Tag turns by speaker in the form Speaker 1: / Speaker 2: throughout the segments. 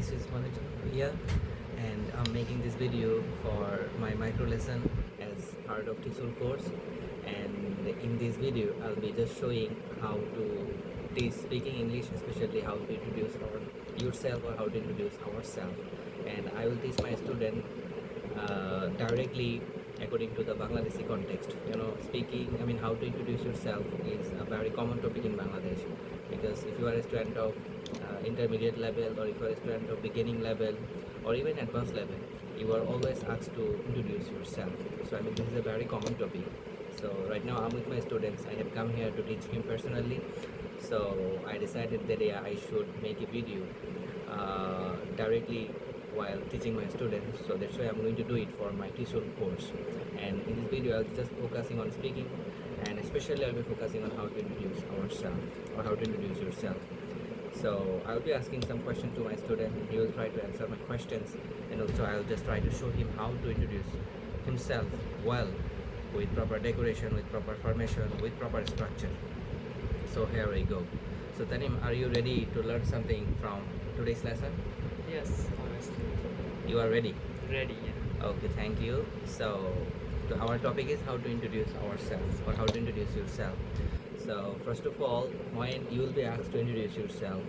Speaker 1: this is Manoj here, and I'm making this video for my micro lesson as part of TESOL course. And in this video, I'll be just showing how to teach speaking English, especially how to introduce yourself or how to introduce ourselves. And I will teach my student directly according to the Bangladeshi context. Speaking, how to introduce yourself is a very common topic in Bangladesh, because if you are a student of intermediate level, or if you are a student of beginning level, or even advanced level, you are always asked to introduce yourself. So this is a very common topic. So right now I'm with my students. I have come here to teach him personally. So I decided that I should make a video directly while teaching my students. So that's why I'm going to do it for my TESOL course. And in this video, I'll be just focusing on speaking, and especially I'll be focusing on how to introduce ourselves or how to introduce yourself. So I'll be asking some questions to my student, and he will try to answer my questions, and also I'll just try to show him how to introduce himself well, with proper decoration, with proper formation, with proper structure. So here we go. So Tanim, are you ready to learn something from today's lesson?
Speaker 2: Yes, honestly.
Speaker 1: You are ready?
Speaker 2: Ready, yeah.
Speaker 1: Okay, thank you. So our topic is how to introduce ourselves or how to introduce yourself. So first of all, when you will be asked to introduce yourself,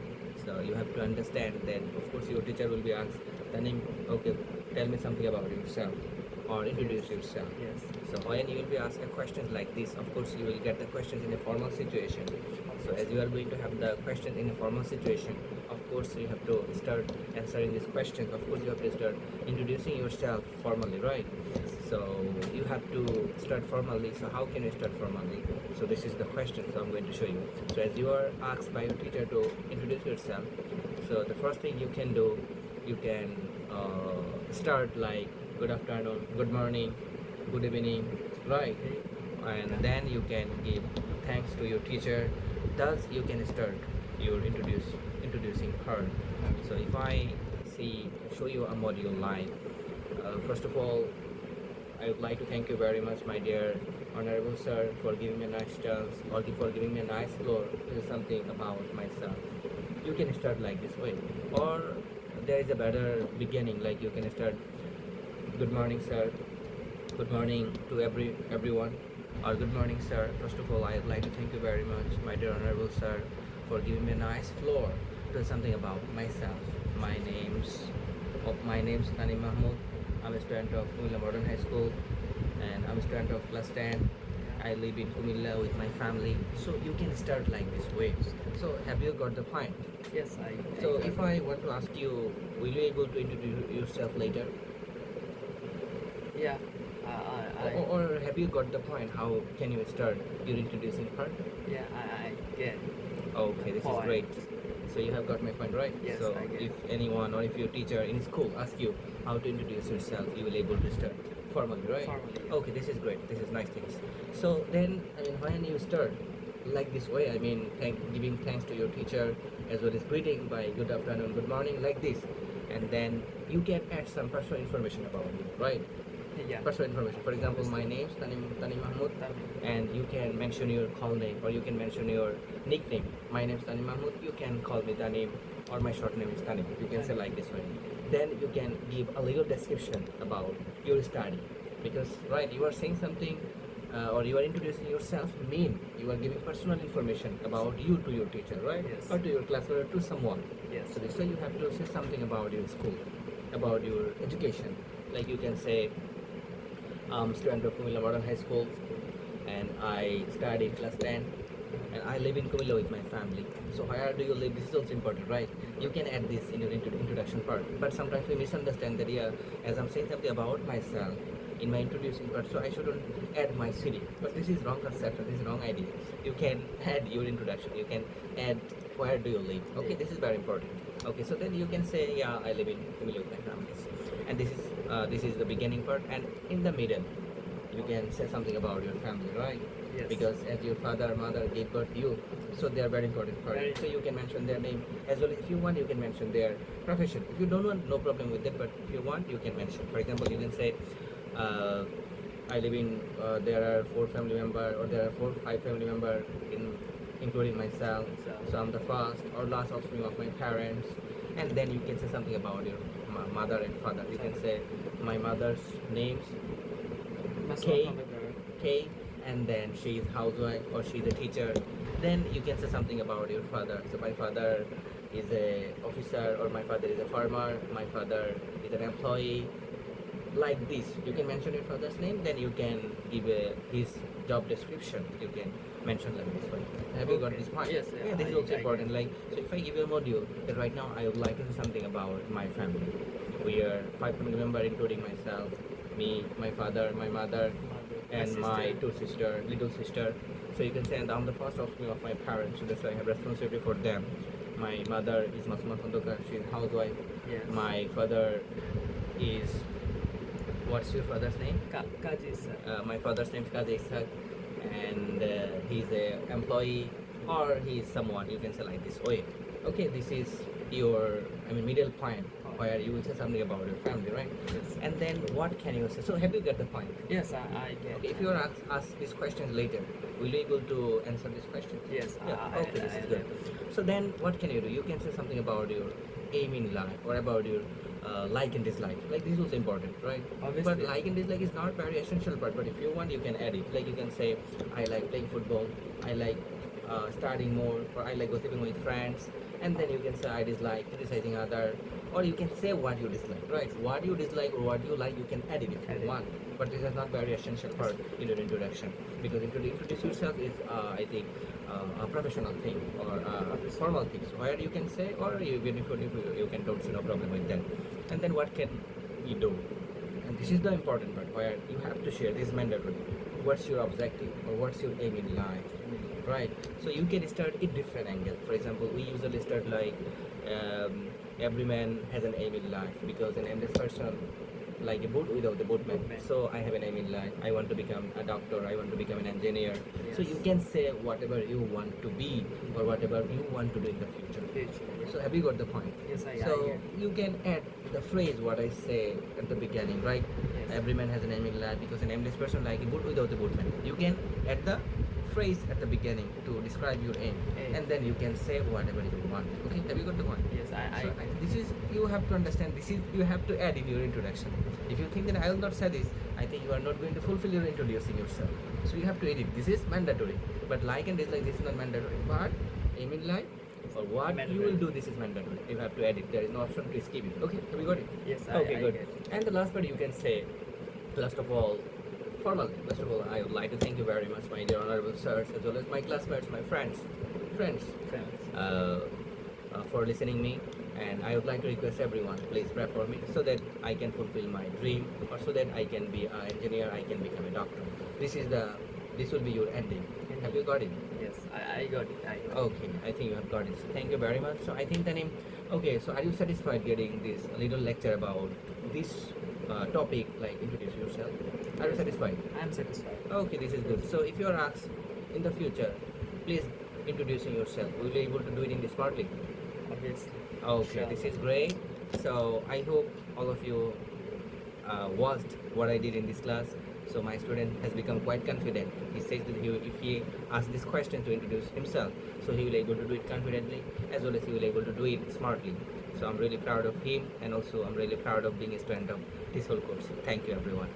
Speaker 1: so you have to understand that of course your teacher will be asked, Tanim, okay, tell me something about yourself or introduce yourself.
Speaker 2: Yes.
Speaker 1: So when you will be asked a questions like this, of course you will get the questions in a formal situation. So as you are going to have the questions in a formal situation, of course you have to start answering these questions. Of course you have to start introducing yourself formally, right? So you have to start formally. So how can you start formally? So this is the question, so I'm going to show you. So as you are asked by your teacher to introduce yourself, so the first thing you can do, you can start like good afternoon, good morning, good evening, right? And then you can give thanks to your teacher. Thus you can start your introducing her. So if I show you a module live, first of all, I would like to thank you very much, my dear honorable sir, for giving me a nice chance, or for giving me a nice floor to do something about myself. You can start like this way, or there is a better beginning, like you can start, good morning sir, good morning to everyone, or good morning sir, first of all I would like to thank you very much, my dear honorable sir, for giving me a nice floor to do something about myself. My name's Tani Mahmood. I'm a student of Kumilla Modern High School, and I'm a student of class 10. I live in Kumilla with my family. So you can start like this way. So have you got the point?
Speaker 2: Yes,
Speaker 1: So if I want to ask you, will you able to introduce yourself later?
Speaker 2: Yeah.
Speaker 1: Or have you got the point? How can you start your introducing part?
Speaker 2: Yeah, I get.
Speaker 1: Okay, this is great. So you have got my point, right?
Speaker 2: Yes,
Speaker 1: so
Speaker 2: I get.
Speaker 1: if anyone or if your teacher in school asks you how to introduce yourself, you will able to start formally, right?
Speaker 2: Formally, yeah.
Speaker 1: Okay, this is great. This is nice things. So then, when you start like this way, giving thanks to your teacher, as well as greeting by good afternoon, good morning, like this, and then you can add some personal information about you, right?
Speaker 2: Yeah.
Speaker 1: Personal information. For example, my name is Tani Mahmood, and you can mention your call name, or you can mention your nickname. My name is Tani Mahmood. You can call me Tanim, or my short name is Tanim. You can say like this way. Then you can give a little description about your study, because right, you are saying something, or you are introducing yourself. You are giving personal information about you to your teacher, right?
Speaker 2: Yes.
Speaker 1: Or to your class, or to someone.
Speaker 2: Yes.
Speaker 1: So this way you have to say something about your school, about your education. Like you can say, I'm student of Kumilla Modern High School, and I study in class 10, and I live in Kumilla with my family. So where do you live? This is also important, right? You can add this in your introduction part. But sometimes we misunderstand that, as I'm saying something about myself in my introducing part, so I shouldn't add my city. But this is wrong conception, this is wrong idea. You can add your introduction, you can add where do you live. Okay, this is very important. Okay, so then you can say, I live in Kumilla with my family. And this is the beginning part, and in the middle you can say something about your family, right?
Speaker 2: Yes.
Speaker 1: Because as your father or mother gave birth to you, so they are very important for you. So you can mention their name, as well as if you want you can mention their profession. If you don't want, no problem with that, but if you want you can mention. For example, you can say, I live in, there are 4 family members, or there are 5 family members, including myself. So I'm the first or last offspring of my parents, and then you can say something about your mother and father. You can say my mother's names K, K, and then she is housewife or she's a teacher. Then you can say something about your father. So my father is a officer, or my father is a farmer. My father is an employee. Like this, you can mention your father's name. Then you can give his job description. You can mention like this one. Have you got
Speaker 2: Okay.
Speaker 1: this point?
Speaker 2: Yes,
Speaker 1: Yeah, this is
Speaker 2: I-
Speaker 1: also
Speaker 2: I
Speaker 1: important. Like, so if I give you a module that right now I would like to say something about my family. We are 5 family members, including myself, me, my father, my mother, and my two sister, little sister. So you can say, and I'm the first offspring of my parents, so that's why I have responsibility for them. My mother is Masuma Sandoka, she's a housewife.
Speaker 2: Yes.
Speaker 1: My father is, what's your father's name?
Speaker 2: Kaji sir.
Speaker 1: My father's name is Kazi Ishak, and he's a employee, or he's someone, you can say like this. Okay, this is your, I mean, middle point where you will say something about your family, right?
Speaker 2: Yes.
Speaker 1: And then what can you say? So have you got the point?
Speaker 2: Yes, I get.
Speaker 1: Okay, if you are asked these questions later, will you able to answer these questions?
Speaker 2: Yes,
Speaker 1: Yeah. Okay, this is good. So then, what can you do? You can say something about your aim in life, or about your like and dislike. Like, this is also important, right?
Speaker 2: Obviously.
Speaker 1: But like and dislike is not very essential part. But if you want, you can add it. Like, you can say, I like playing football. I like studying more, or I like gossiping with friends. And then you can say I dislike criticizing other, or you can say what you dislike, right? What you dislike or what you like, you can add it if
Speaker 2: Add
Speaker 1: you
Speaker 2: it.
Speaker 1: want. But this is not very essential part in your introduction, because introduce yourself is, I think, a professional thing, or a formal thing. So where you can say, or even if you can don't see no problem with that. And then what can you do? And this is the important part where you have to share. This is mandatory. What's your objective, or what's your aim in life, right? So you can start a different angle. For example, we usually start like, every man has an aim in life, because an aimless person like a boat without a boatman.
Speaker 2: Boatman.
Speaker 1: So I have an aim in life. I want to become a doctor. I want to become an engineer. So
Speaker 2: Yes.
Speaker 1: you can say whatever you want to be, or whatever you want to do in the future. So have you got the point?
Speaker 2: Yes, I
Speaker 1: So
Speaker 2: get.
Speaker 1: you can add the phrase what I say at the beginning, right?
Speaker 2: Yes.
Speaker 1: Every man has an aim in life, because an aimless person like a boat without a boatman. You can add the phrase at the beginning to describe your aim,
Speaker 2: Aim.
Speaker 1: and then you can say whatever you want. Okay, have you got the point?
Speaker 2: Yes,
Speaker 1: So this is, you have to understand, this is you have to add in your introduction. If you think that I will not say this, I think you are not going to fulfill your introducing yourself. So you have to edit. This is mandatory, but like and dislike, this is not mandatory. But aim in life, or what you
Speaker 2: Mandatory.
Speaker 1: will do, this is mandatory. You have to edit. There is no option to skip it. Okay, have you got it?
Speaker 2: Yes,
Speaker 1: Okay,
Speaker 2: I
Speaker 1: good.
Speaker 2: get.
Speaker 1: And the last part you can say, last of all, formally, first of all, I would like to thank you very much, my dear honorable sirs, as well as my classmates, my friends,
Speaker 2: Friends.
Speaker 1: for listening me. And I would like to request everyone, please pray for me, so that I can fulfill my dream, or so that I can be an engineer, I can become a doctor. This will be your ending. Have you got it?
Speaker 2: Yes, I got it. I got it.
Speaker 1: Okay, I think you have got it. So thank you very much. So I think the name. Okay, so are you satisfied getting this little lecture about this topic? Like, introduce yourself. Are you satisfied?
Speaker 2: I am satisfied.
Speaker 1: Okay, this is good. So if you are asked in the future, please introducing yourself. Will you be able to do it in this smartly?
Speaker 2: Obviously.
Speaker 1: Okay, this is great. So I hope all of you watched what I did in this class. So my student has become quite confident. He says that if he asks this question to introduce himself, so he will able to do it confidently, as well as he will able to do it smartly. So I'm really proud of him, and also I'm really proud of being a student of this whole course. Thank you, everyone.